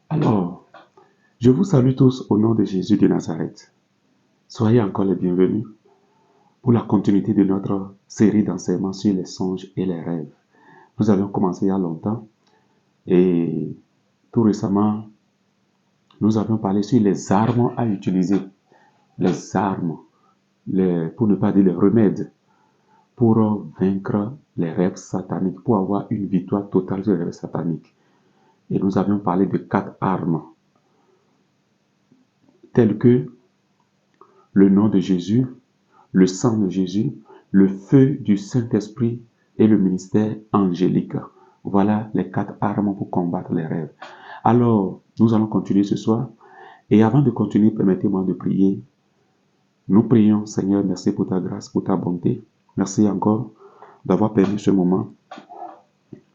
Alors, je vous salue tous au nom de Jésus de Nazareth. Soyez encore les bienvenus pour la continuité de notre série d'enseignements sur les songes et les rêves. Nous avions commencé il y a longtemps et tout récemment, nous avions parlé sur les armes à utiliser. Les armes, pour ne pas dire les remèdes, pour vaincre les rêves sataniques, pour avoir une victoire totale sur les rêves sataniques. Et nous avions parlé de 4 armes, telles que le nom de Jésus, le sang de Jésus, le feu du Saint-Esprit et le ministère angélique. Voilà les 4 armes pour combattre les rêves. Alors, nous allons continuer ce soir. Et avant de continuer, permettez-moi de prier. Nous prions, Seigneur, merci pour ta grâce, pour ta bonté. Merci encore d'avoir permis ce moment.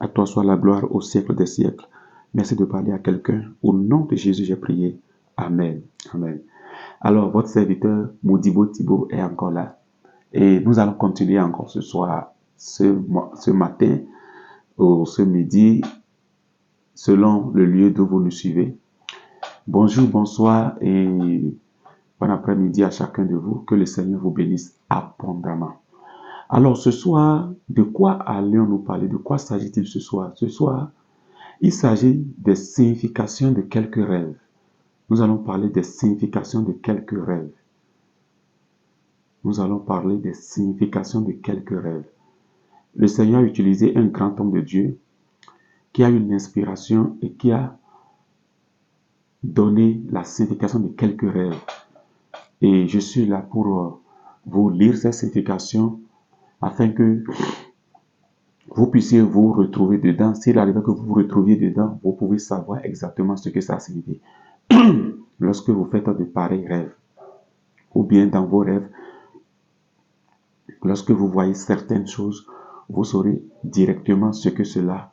À toi soit la gloire au siècle des siècles. Merci de parler à quelqu'un. Au nom de Jésus, j'ai prié. Amen. Amen. Alors, votre serviteur Modibo Thibault est encore là. Et nous allons continuer encore ce soir, ce matin ou ce midi, selon le lieu d'où vous nous suivez. Bonjour, bonsoir et bon après-midi à chacun de vous. Que le Seigneur vous bénisse abondamment. Alors ce soir, de quoi allons-nous parler? De quoi s'agit-il ce soir? Ce soir, il s'agit des significations de quelques rêves. Nous allons parler des significations de quelques rêves. Nous allons parler des significations de quelques rêves. Le Seigneur a utilisé un grand homme de Dieu qui a eu une inspiration et qui a donné la signification de quelques rêves. Et je suis là pour vous lire ces significations afin que vous puissiez vous retrouver dedans. S'il arrive que vous vous retrouviez dedans, vous pouvez savoir exactement ce que ça signifie. Lorsque vous faites de pareils rêves, ou bien dans vos rêves, lorsque vous voyez certaines choses, vous saurez directement ce que cela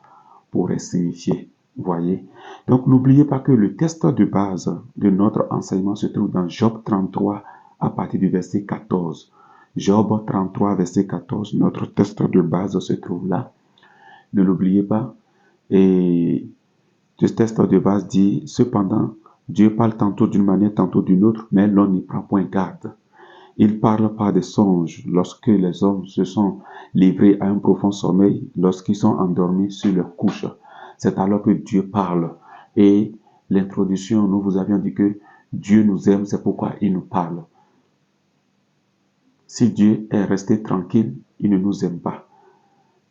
pourrait signifier. Voyez. Donc, n'oubliez pas que le texte de base de notre enseignement se trouve dans Job 33 à partir du verset 14. Job 33, verset 14, notre texte de base se trouve là. Ne l'oubliez pas. Et ce texte de base dit, cependant, Dieu parle tantôt d'une manière, tantôt d'une autre, mais l'on n'y prend point garde. Il parle par des songes lorsque les hommes se sont livrés à un profond sommeil, lorsqu'ils sont endormis sur leur couche. C'est alors que Dieu parle. Et l'introduction, nous vous avions dit que Dieu nous aime, c'est pourquoi il nous parle. Si Dieu est resté tranquille, il ne nous aime pas.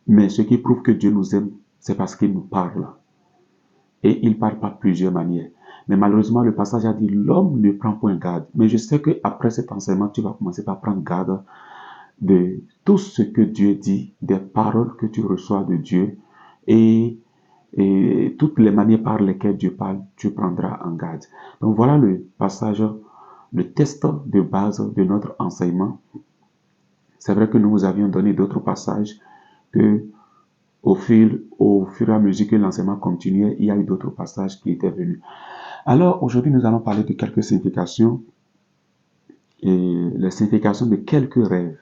Mais ce qui prouve que Dieu nous aime, c'est parce qu'il nous parle. Et il parle par plusieurs manières. Mais malheureusement, le passage a dit, l'homme ne prend point garde. Mais je sais qu'après cet enseignement, tu vas commencer par prendre garde de tout ce que Dieu dit, des paroles que tu reçois de Dieu et toutes les manières par lesquelles Dieu parle, tu prendras en garde. Donc voilà le passage, le test de base de notre enseignement. C'est vrai que nous vous avions donné d'autres passages que au fur et à mesure que l'enseignement continuait, il y a eu d'autres passages qui étaient venus. Alors aujourd'hui, nous allons parler de quelques significations et les significations de quelques rêves.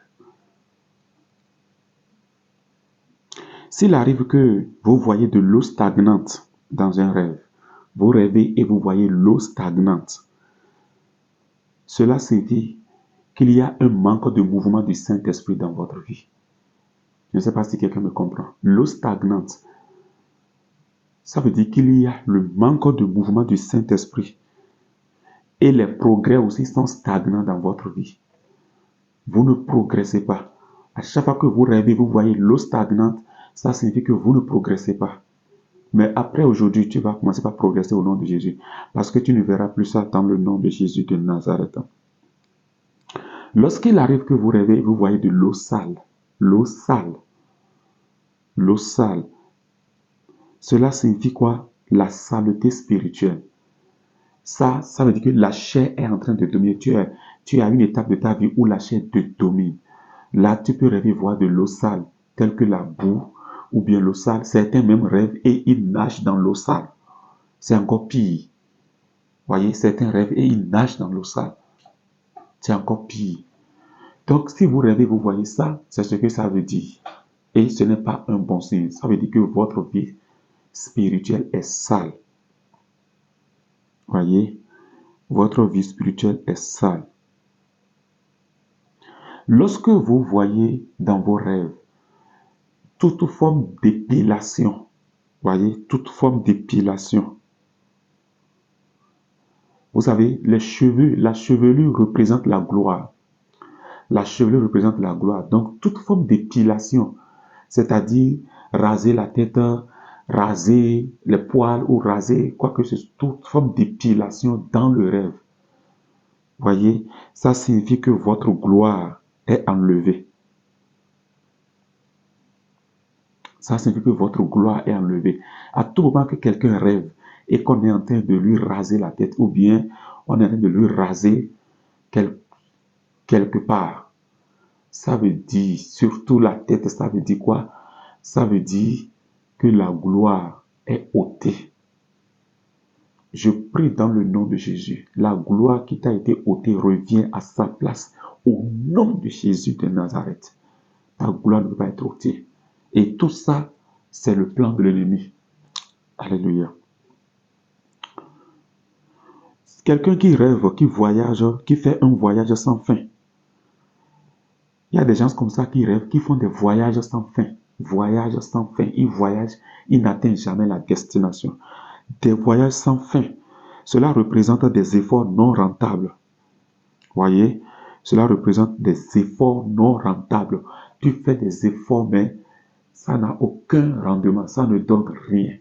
S'il arrive que vous voyez de l'eau stagnante dans un rêve, vous rêvez et vous voyez l'eau stagnante, cela signifie qu'il y a un manque de mouvement du Saint-Esprit dans votre vie. Je ne sais pas si quelqu'un me comprend. L'eau stagnante, ça veut dire qu'il y a le manque de mouvement du Saint-Esprit. Et les progrès aussi sont stagnants dans votre vie. Vous ne progressez pas. À chaque fois que vous rêvez, vous voyez l'eau stagnante, ça signifie que vous ne progressez pas. Mais après aujourd'hui, tu vas commencer par progresser au nom de Jésus. Parce que tu ne verras plus ça dans le nom de Jésus de Nazareth. Lorsqu'il arrive que vous rêvez, vous voyez de l'eau sale. L'eau sale. L'eau sale. Cela signifie quoi? La saleté spirituelle. Ça veut dire que la chair est en train de dominer. Tu es à une étape de ta vie où la chair te domine. Là, tu peux rêver voir de l'eau sale, telle que la boue ou bien l'eau sale. Certains même rêvent et ils nagent dans l'eau sale. C'est encore pire. Voyez, certains rêvent et ils nagent dans l'eau sale. C'est encore pire. Donc, si vous rêvez, vous voyez ça, c'est ce que ça veut dire. Et ce n'est pas un bon signe. Ça veut dire que votre vie spirituelle est sale. Voyez, votre vie spirituelle est sale. Lorsque vous voyez dans vos rêves toute forme d'épilation, voyez, toute forme d'épilation. Vous savez, les cheveux, la chevelure représente la gloire. La chevelure représente la gloire. Donc, toute forme d'épilation, c'est-à-dire raser la tête, raser les poils ou raser quoi que ce soit, toute forme d'épilation dans le rêve. Voyez, ça signifie que votre gloire est enlevée. Ça signifie que votre gloire est enlevée. À tout moment que quelqu'un rêve et qu'on est en train de lui raser la tête ou bien on est en train de lui raser quelque part, ça veut dire, surtout la tête, ça veut dire quoi? Ça veut dire que la gloire est ôtée. Je prie dans le nom de Jésus. La gloire qui t'a été ôtée revient à sa place au nom de Jésus de Nazareth. Ta gloire ne peut pas être ôtée. Et tout ça, c'est le plan de l'ennemi. Alléluia. Quelqu'un qui rêve, qui voyage, qui fait un voyage sans fin. Il y a des gens comme ça qui rêvent, qui font des voyages sans fin. Voyages sans fin. Ils voyagent, ils n'atteignent jamais la destination. Des voyages sans fin. Cela représente des efforts non rentables. Voyez, cela représente des efforts non rentables. Tu fais des efforts, mais ça n'a aucun rendement, ça ne donne rien.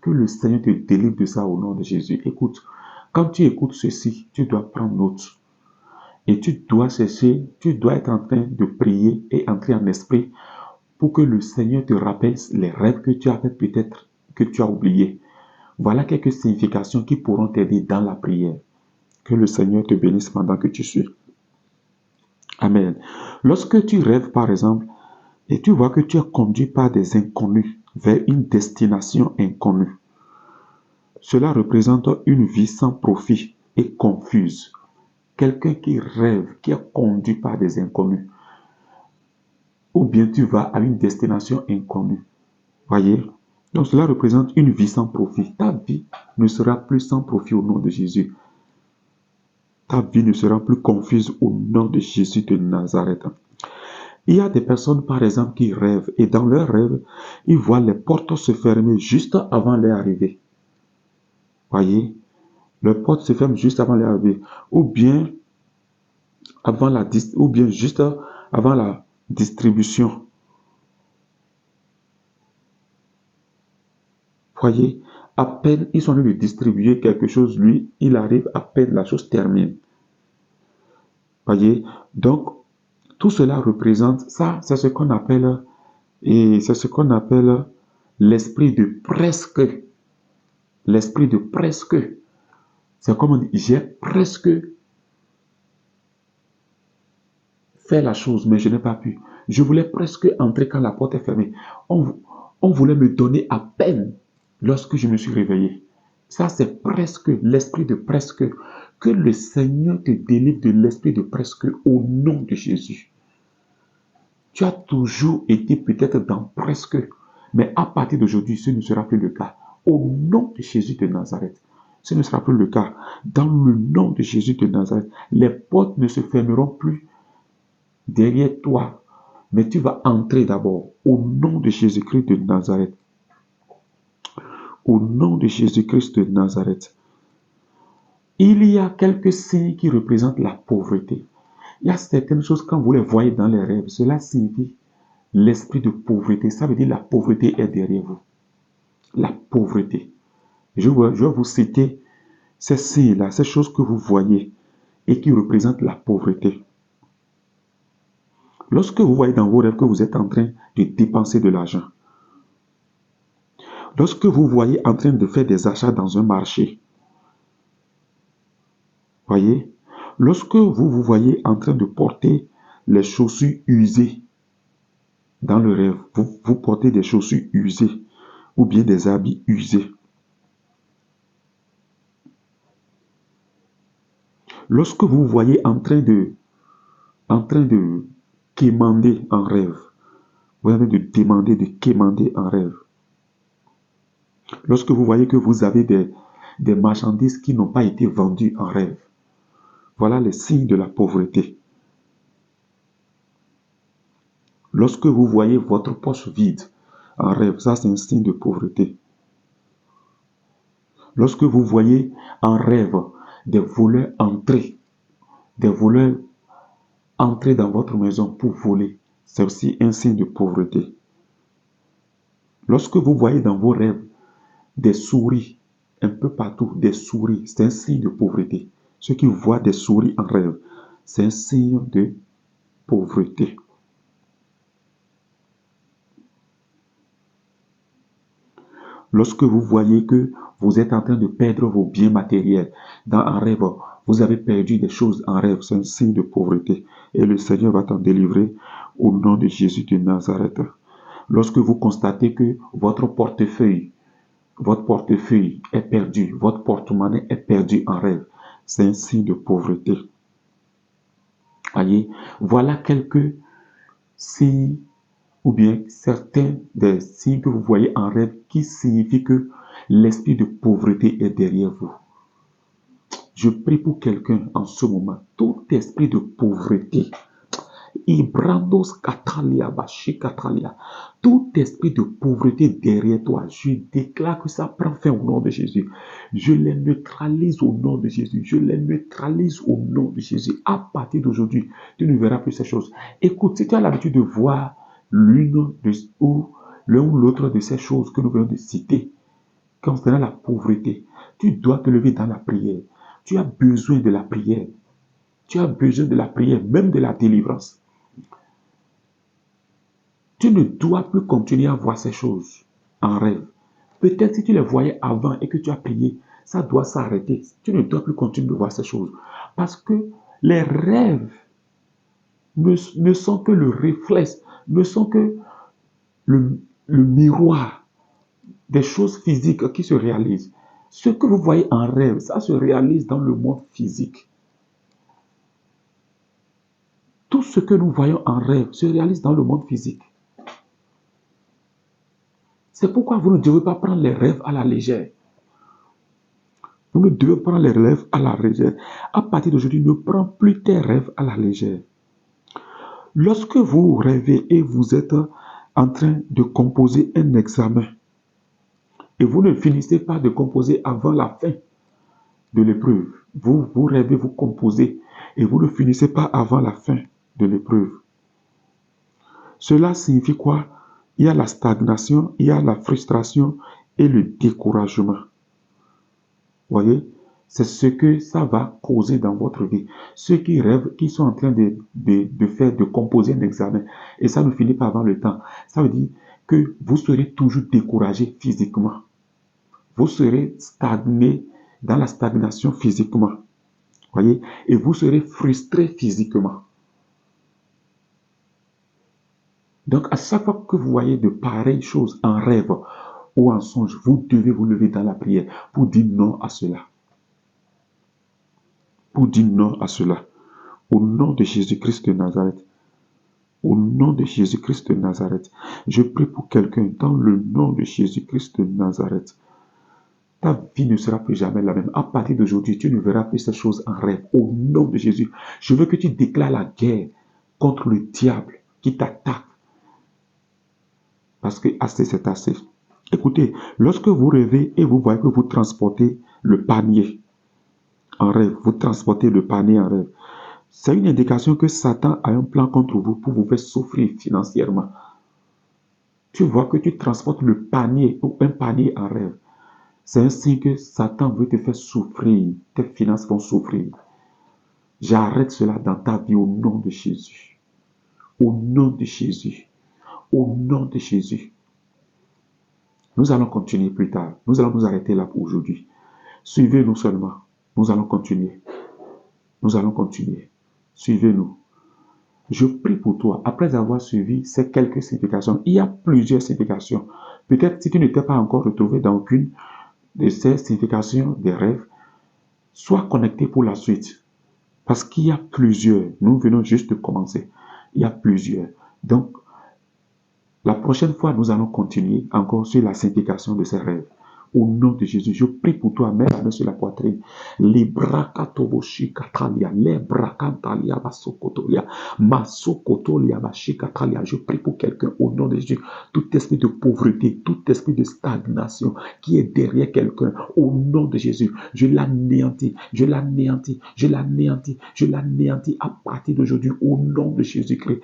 Que le Seigneur te délivre de ça au nom de Jésus. Écoute, quand tu écoutes ceci, tu dois prendre note. Et tu dois chercher, tu dois être en train de prier et entrer en esprit pour que le Seigneur te rappelle les rêves que tu avais peut-être que tu as oubliés. Voilà quelques significations qui pourront t'aider dans la prière. Que le Seigneur te bénisse pendant que tu suis. Amen. Lorsque tu rêves, par exemple, et tu vois que tu es conduit par des inconnus vers une destination inconnue, cela représente une vie sans profit et confuse. Quelqu'un qui rêve, qui est conduit par des inconnus, ou bien tu vas à une destination inconnue. Voyez? Donc cela représente une vie sans profit. Ta vie ne sera plus sans profit au nom de Jésus. Ta vie ne sera plus confuse au nom de Jésus de Nazareth. Il y a des personnes, par exemple, qui rêvent et dans leurs rêves, ils voient les portes se fermer juste avant leur arrivée. Voyez? Les portes se ferment juste avant leur arrivée. Ou bien juste avant la distribution. Voyez, à peine ils sont en train de distribuer quelque chose, lui, il arrive, à peine la chose termine. Voyez, donc tout cela représente, ça, c'est ce qu'on appelle, l'esprit de presque. L'esprit de presque. C'est comme on dit, j'ai presque fait la chose, mais je n'ai pas pu. Je voulais presque entrer quand la porte est fermée. On voulait me donner à peine lorsque je me suis réveillé. Ça, c'est presque, l'esprit de presque. Que le Seigneur te délivre de l'esprit de presque au nom de Jésus. Tu as toujours été peut-être dans presque, mais à partir d'aujourd'hui, ce ne sera plus le cas. Au nom de Jésus de Nazareth, ce ne sera plus le cas. Dans le nom de Jésus de Nazareth, les portes ne se fermeront plus derrière toi, mais tu vas entrer d'abord au nom de Jésus-Christ de Nazareth. Au nom de Jésus-Christ de Nazareth. Il y a quelques signes qui représentent la pauvreté. Il y a certaines choses, quand vous les voyez dans les rêves, cela signifie l'esprit de pauvreté. Ça veut dire la pauvreté est derrière vous. La pauvreté. Je vais vous citer ces signes-là, ces choses que vous voyez et qui représentent la pauvreté. Lorsque vous voyez dans vos rêves que vous êtes en train de dépenser de l'argent, lorsque vous voyez en train de faire des achats dans un marché, voyez, lorsque vous voyez en train de porter les chaussures usées dans le rêve, vous portez des chaussures usées ou bien des habits usés. Lorsque vous voyez en train de quémander en rêve, vous avez de demander de quémander en rêve. Lorsque vous voyez que vous avez des marchandises qui n'ont pas été vendues en rêve. Voilà les signes de la pauvreté. Lorsque vous voyez votre poche vide en rêve, ça c'est un signe de pauvreté. Lorsque vous voyez en rêve des voleurs entrer dans votre maison pour voler, c'est aussi un signe de pauvreté. Lorsque vous voyez dans vos rêves des souris un peu partout, des souris, c'est un signe de pauvreté. Ceux qui voient des souris en rêve, c'est un signe de pauvreté. Lorsque vous voyez que vous êtes en train de perdre vos biens matériels dans un rêve, vous avez perdu des choses en rêve, c'est un signe de pauvreté. Et le Seigneur va t'en délivrer au nom de Jésus de Nazareth. Lorsque vous constatez que votre portefeuille est perdu, votre porte-monnaie est perdu en rêve, c'est un signe de pauvreté. Voyez, voilà quelques signes ou bien certains des signes que vous voyez en rêve qui signifient que l'esprit de pauvreté est derrière vous. Je prie pour quelqu'un en ce moment, tout esprit de pauvreté, tout esprit de pauvreté derrière toi, je déclare que ça prend fin au nom de Jésus. Je les neutralise au nom de Jésus. Je les neutralise au nom de Jésus. À partir d'aujourd'hui, tu ne verras plus ces choses. Écoute, si tu as l'habitude de voir l'une ou l'autre de ces choses que nous venons de citer, concernant la pauvreté, tu dois te lever dans la prière. Tu as besoin de la prière. Tu as besoin de la prière, même de la délivrance. Tu ne dois plus continuer à voir ces choses en rêve. Peut-être si tu les voyais avant et que tu as prié, ça doit s'arrêter. Tu ne dois plus continuer de voir ces choses. Parce que les rêves ne sont que le réflexe, ne sont que le miroir des choses physiques qui se réalisent. Ce que vous voyez en rêve, ça se réalise dans le monde physique. Tout ce que nous voyons en rêve se réalise dans le monde physique. C'est pourquoi vous ne devez pas prendre les rêves à la légère. Vous ne devez pas prendre les rêves à la légère. À partir d'aujourd'hui, ne prends plus tes rêves à la légère. Lorsque vous rêvez et vous êtes en train de composer un examen, et vous ne finissez pas de composer avant la fin de l'épreuve, vous rêvez, vous composez, et vous ne finissez pas avant la fin de l'épreuve. Cela signifie quoi? Il y a la stagnation, il y a la frustration et le découragement. Vous voyez? C'est ce que ça va causer dans votre vie. Ceux qui rêvent, qui sont en train de composer un examen, et ça ne finit pas avant le temps, ça veut dire que vous serez toujours découragé physiquement. Vous serez stagné dans la stagnation physiquement. Voyez? Et vous serez frustré physiquement. Donc, à chaque fois que vous voyez de pareilles choses en rêve ou en songe, vous devez vous lever dans la prière pour dire non à cela. Pour dire non à cela. Au nom de Jésus-Christ de Nazareth. Au nom de Jésus-Christ de Nazareth. Je prie pour quelqu'un dans le nom de Jésus-Christ de Nazareth. Ta vie ne sera plus jamais la même. À partir d'aujourd'hui, tu ne verras plus ces choses en rêve. Au nom de Jésus, je veux que tu déclares la guerre contre le diable qui t'attaque. Parce que assez, c'est assez. Écoutez, lorsque vous rêvez et vous voyez que vous transportez le panier en rêve, vous transportez le panier en rêve, c'est une indication que Satan a un plan contre vous pour vous faire souffrir financièrement. Tu vois que tu transportes le panier ou un panier en rêve. C'est un signe que Satan veut te faire souffrir. Tes finances vont souffrir. J'arrête cela dans ta vie au nom de Jésus. Au nom de Jésus. Au nom de Jésus. Nous allons continuer plus tard. Nous allons nous arrêter là pour aujourd'hui. Suivez-nous seulement. Nous allons continuer. Nous allons continuer. Suivez-nous. Je prie pour toi. Après avoir suivi ces quelques significations, il y a plusieurs significations. Peut-être si tu ne t'es pas encore retrouvé dans aucune de ces significations des rêves, sois connecté pour la suite. Parce qu'il y a plusieurs. Nous venons juste de commencer. Il y a plusieurs. Donc, la prochaine fois, nous allons continuer encore sur la signification de ces rêves. Au nom de Jésus, je prie pour toi, mets la main sur la poitrine. Librakatoboshi katalia, lebrakatalia basokotolia, masokotolia bashi katalia. Je prie pour quelqu'un au nom de Jésus. Tout esprit de pauvreté, tout esprit de stagnation qui est derrière quelqu'un, au nom de Jésus, je l'anéantis, je l'anéantis, je l'anéantis, je l'anéantis à partir d'aujourd'hui au nom de Jésus-Christ.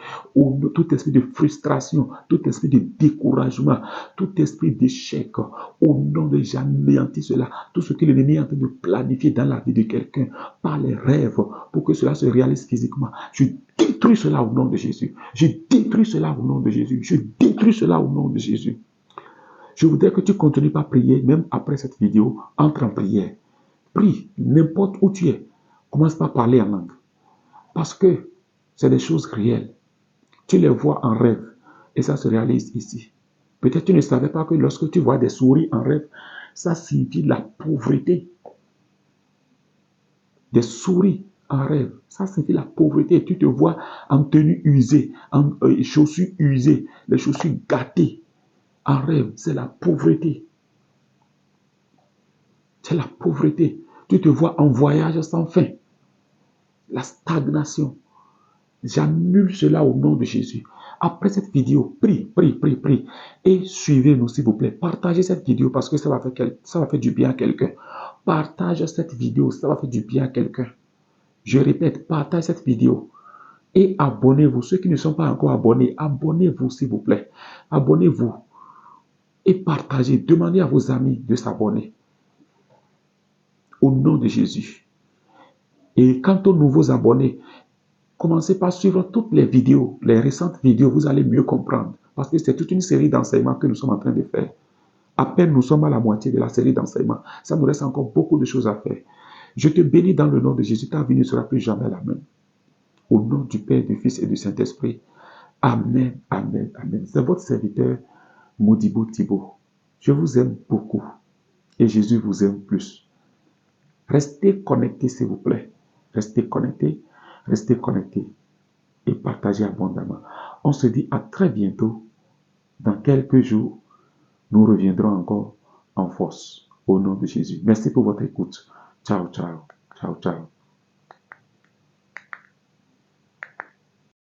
Tout esprit de frustration, tout esprit de découragement, tout esprit d'échec, au nom de Jésus, j'anéantis cela. Tout ce que l'ennemi est en train de planifier dans la vie de quelqu'un, par les rêves, pour que cela se réalise physiquement, je détruis cela au nom de Jésus. Je détruis cela au nom de Jésus. Je détruis cela au nom de Jésus. Je voudrais que tu continues par prier, même après cette vidéo, entre en prière. Prie, n'importe où tu es. Commence par parler en langue. Parce que c'est des choses réelles. Tu les vois en rêve et ça se réalise ici. Peut-être tu ne savais pas que lorsque tu vois des souris en rêve, ça signifie la pauvreté. Des souris en rêve, ça signifie la pauvreté. Tu te vois en tenue usée, en chaussures usées, les chaussures gâtées. En rêve, c'est la pauvreté. C'est la pauvreté. Tu te vois en voyage sans fin. La stagnation. J'annule cela au nom de Jésus. Après cette vidéo, prie, prie, prie, prie. Et suivez-nous, s'il vous plaît. Partagez cette vidéo parce que ça va faire du bien à quelqu'un. Partage cette vidéo, ça va faire du bien à quelqu'un. Je répète, partage cette vidéo. Et abonnez-vous. Ceux qui ne sont pas encore abonnés, abonnez-vous, s'il vous plaît. Abonnez-vous. Et partagez. Demandez à vos amis de s'abonner. Au nom de Jésus. Et quant aux nouveaux abonnés, commencez par suivre toutes les vidéos, les récentes vidéos, vous allez mieux comprendre. Parce que c'est toute une série d'enseignements que nous sommes en train de faire. À peine nous sommes à la moitié de la série d'enseignements. Ça nous reste encore beaucoup de choses à faire. Je te bénis dans le nom de Jésus. Ta vie ne sera plus jamais la même. Au nom du Père, du Fils et du Saint-Esprit. Amen, amen, amen. C'est votre serviteur, Modibo Thibault. Je vous aime beaucoup. Et Jésus vous aime plus. Restez connectés, s'il vous plaît. Restez connectés. Restez connectés. Et partagez abondamment. On se dit à très bientôt. Dans quelques jours, nous reviendrons encore en force. Au nom de Jésus. Merci pour votre écoute. Ciao, ciao. Ciao, ciao.